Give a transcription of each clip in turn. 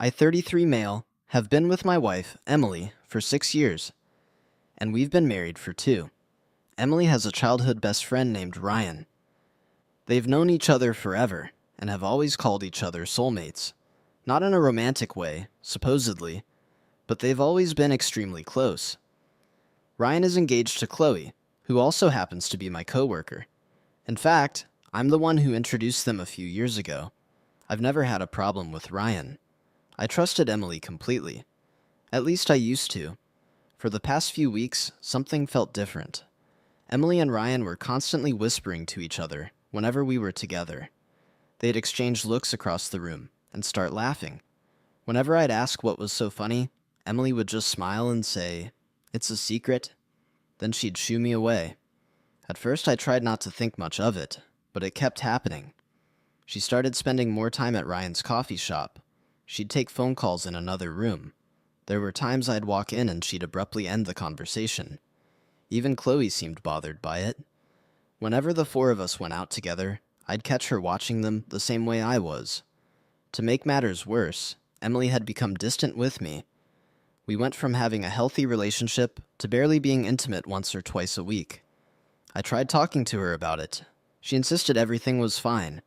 I, 33 male, have been with my wife, Emily, for 6 years, and we've been married for 2. Emily has a childhood best friend named Ryan. They've known each other forever and have always called each other soulmates. Not in a romantic way, supposedly, but they've always been extremely close. Ryan is engaged to Chloe, who also happens to be my coworker. In fact, I'm the one who introduced them a few years ago. I've never had a problem with Ryan. I trusted Emily completely. At least I used to. For the past few weeks, something felt different. Emily and Ryan were constantly whispering to each other whenever we were together. They'd exchange looks across the room and start laughing. Whenever I'd ask what was so funny, Emily would just smile and say, "It's a secret." Then she'd shoo me away. At first I tried not to think much of it, but it kept happening. She started spending more time at Ryan's coffee shop. She'd take phone calls in another room. There were times I'd walk in and she'd abruptly end the conversation. Even Chloe seemed bothered by it. Whenever the 4 of us went out together, I'd catch her watching them the same way I was. To make matters worse, Emily had become distant with me. We went from having a healthy relationship to barely being intimate once or twice a week. I tried talking to her about it. She insisted everything was fine,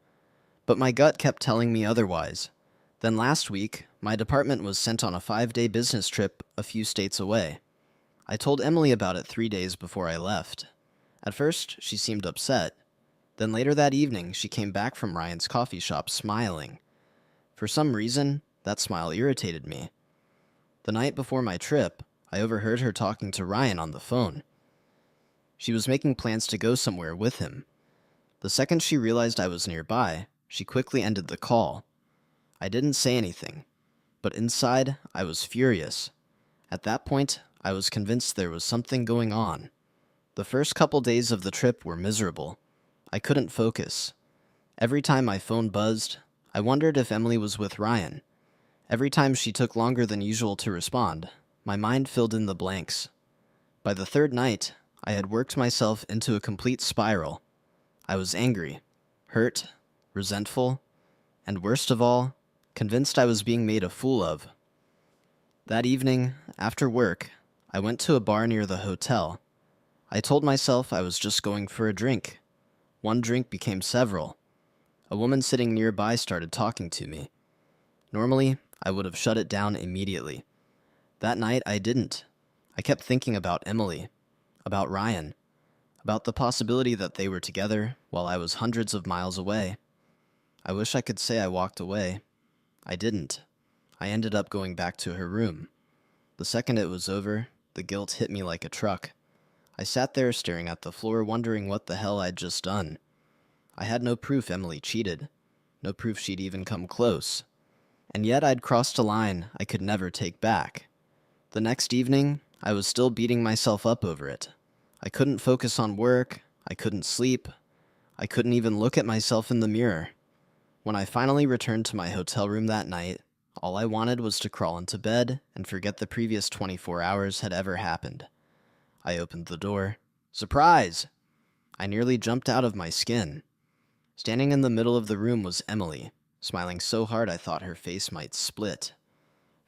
but my gut kept telling me otherwise. Then last week, my department was sent on a 5-day business trip a few states away. I told Emily about it 3 days before I left. At first, she seemed upset. Then later that evening, she came back from Ryan's coffee shop smiling. For some reason, that smile irritated me. The night before my trip, I overheard her talking to Ryan on the phone. She was making plans to go somewhere with him. The second she realized I was nearby, she quickly ended the call. I didn't say anything, but inside, I was furious. At that point, I was convinced there was something going on. The first couple days of the trip were miserable. I couldn't focus. Every time my phone buzzed, I wondered if Emily was with Ryan. Every time she took longer than usual to respond, my mind filled in the blanks. By the 3rd night, I had worked myself into a complete spiral. I was angry, hurt, resentful, and worst of all, convinced I was being made a fool of. That evening, after work, I went to a bar near the hotel. I told myself I was just going for a drink. One drink became several. A woman sitting nearby started talking to me. Normally, I would have shut it down immediately. That night, I didn't. I kept thinking about Emily, about Ryan, about the possibility that they were together while I was hundreds of miles away. I wish I could say I walked away. I didn't. I ended up going back to her room. The second it was over, the guilt hit me like a truck. I sat there staring at the floor wondering what the hell I'd just done. I had no proof Emily cheated. No proof she'd even come close. And yet I'd crossed a line I could never take back. The next evening, I was still beating myself up over it. I couldn't focus on work. I couldn't sleep. I couldn't even look at myself in the mirror. When I finally returned to my hotel room that night, all I wanted was to crawl into bed and forget the previous 24 hours had ever happened. I opened the door. Surprise! I nearly jumped out of my skin. Standing in the middle of the room was Emily, smiling so hard I thought her face might split.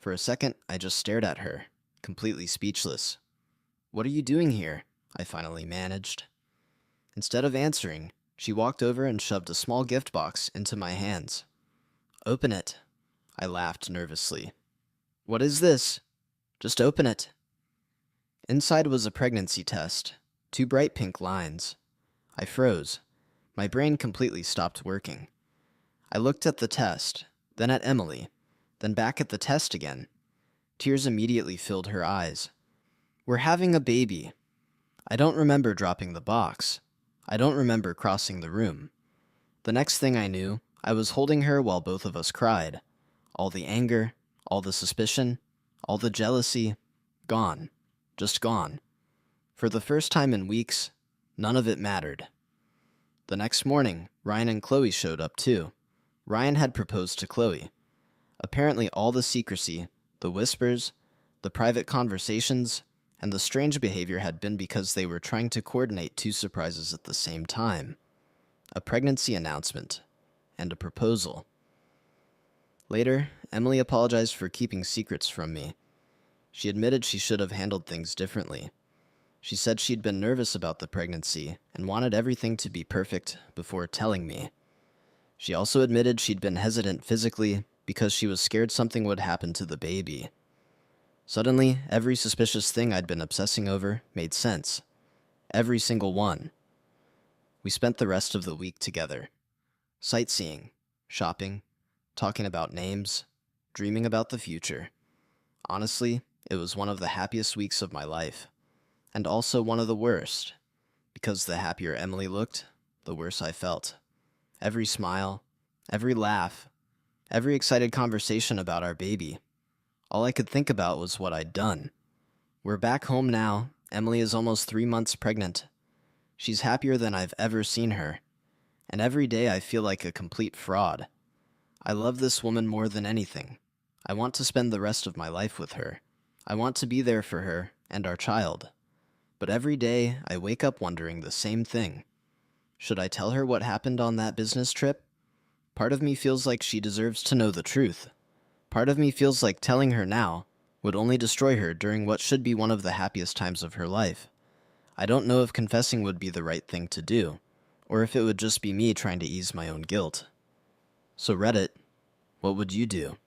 For a second, I just stared at her, completely speechless. "What are you doing here?" I finally managed. Instead of answering, she walked over and shoved a small gift box into my hands. "Open it." I laughed nervously. "What is this?" "Just open it." Inside was a pregnancy test, 2 bright pink lines. I froze. My brain completely stopped working. I looked at the test, then at Emily, then back at the test again. Tears immediately filled her eyes. "We're having a baby." I don't remember dropping the box. I don't remember crossing the room. The next thing I knew, I was holding her while both of us cried. All the anger, all the suspicion, all the jealousy, gone. Just gone. For the first time in weeks, none of it mattered. The next morning, Ryan and Chloe showed up too. Ryan had proposed to Chloe. Apparently all the secrecy, the whispers, the private conversations, and the strange behavior had been because they were trying to coordinate 2 surprises at the same time. A pregnancy announcement and a proposal. Later, Emily apologized for keeping secrets from me. She admitted she should have handled things differently. She said she'd been nervous about the pregnancy and wanted everything to be perfect before telling me. She also admitted she'd been hesitant physically because she was scared something would happen to the baby. Suddenly, every suspicious thing I'd been obsessing over made sense. Every single one. We spent the rest of the week together. Sightseeing, shopping, talking about names, dreaming about the future. Honestly, it was one of the happiest weeks of my life. And also one of the worst. Because the happier Emily looked, the worse I felt. Every smile, every laugh, every excited conversation about our baby. All I could think about was what I'd done. We're back home now. Emily is almost 3 months pregnant. She's happier than I've ever seen her. And every day I feel like a complete fraud. I love this woman more than anything. I want to spend the rest of my life with her. I want to be there for her and our child. But every day I wake up wondering the same thing. Should I tell her what happened on that business trip? Part of me feels like she deserves to know the truth. Part of me feels like telling her now would only destroy her during what should be one of the happiest times of her life. I don't know if confessing would be the right thing to do, or if it would just be me trying to ease my own guilt. So Reddit, what would you do?